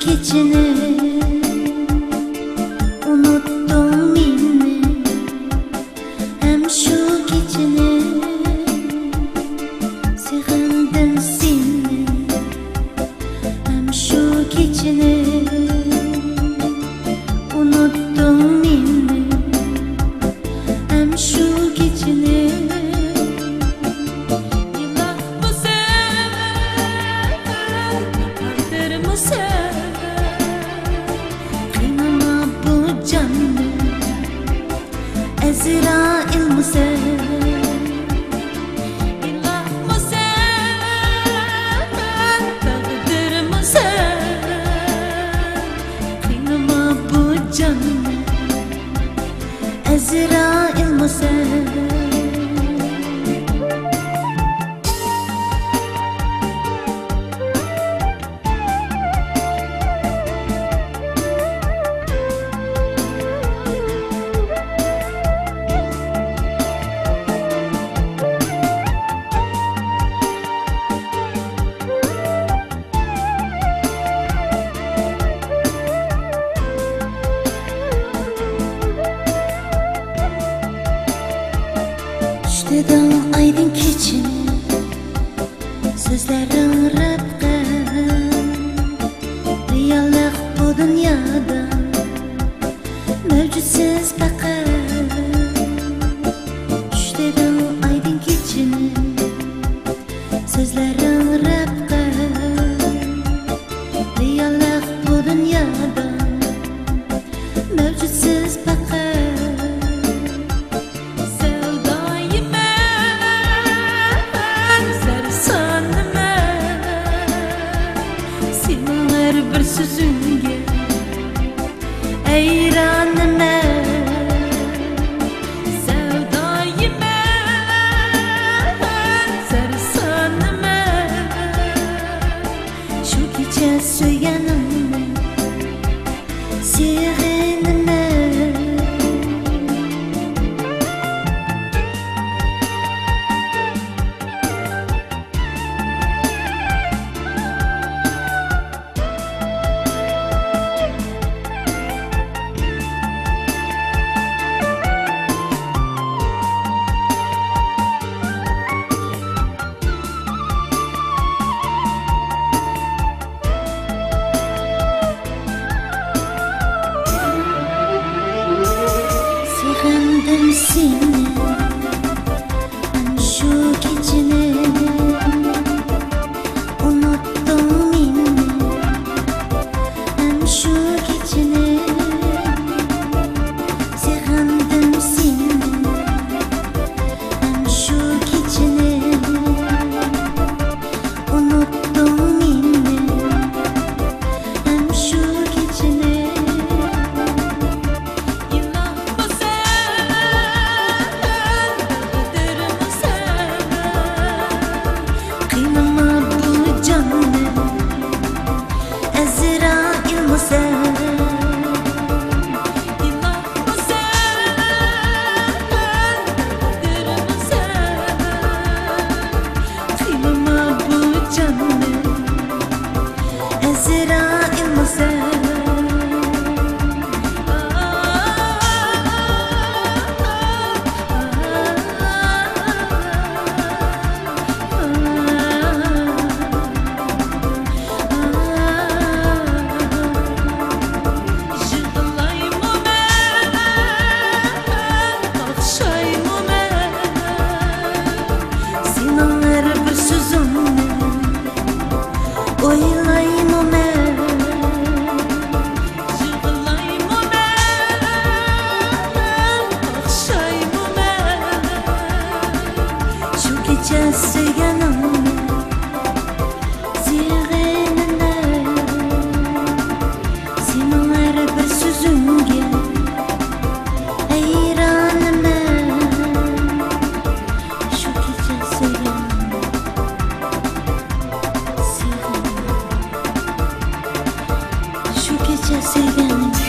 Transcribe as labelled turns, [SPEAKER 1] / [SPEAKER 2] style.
[SPEAKER 1] kechani unutding meni, ham shu kechani sevgandim seni, ham shu kechani unutding meni, ham shu kechani. Azrail musen, ilah musen, takdir musen, kıynama bu canını. Azrail musen. Düştüdün aydın kechini, so'zlaring rabqa, reallik bu dunyoda mavjudsiz faqat. Düştüdün aydın kechini, so'zlaring rabqa, reallik bu dunyoda mavjudsiz faqat. Bir sözünge eyranime, sevdayime, sersanime, şu gece söylenime, sevginime. Sevgandim seni, hem şu geceni unutding meni, hem şu geceni. Sevgandim seni, hem şu geceni unutding meni, hem şu geceni. Azrail musen, ilah musen, takdir musen, kıymama bu canını. Azrail musen. Oylayım men, yığılayım men, okşayım men, şu gece sevganimni, sevginimni, senin her bir sözünge hayranım. Şu gece sevganimni, şu gece sevganimni.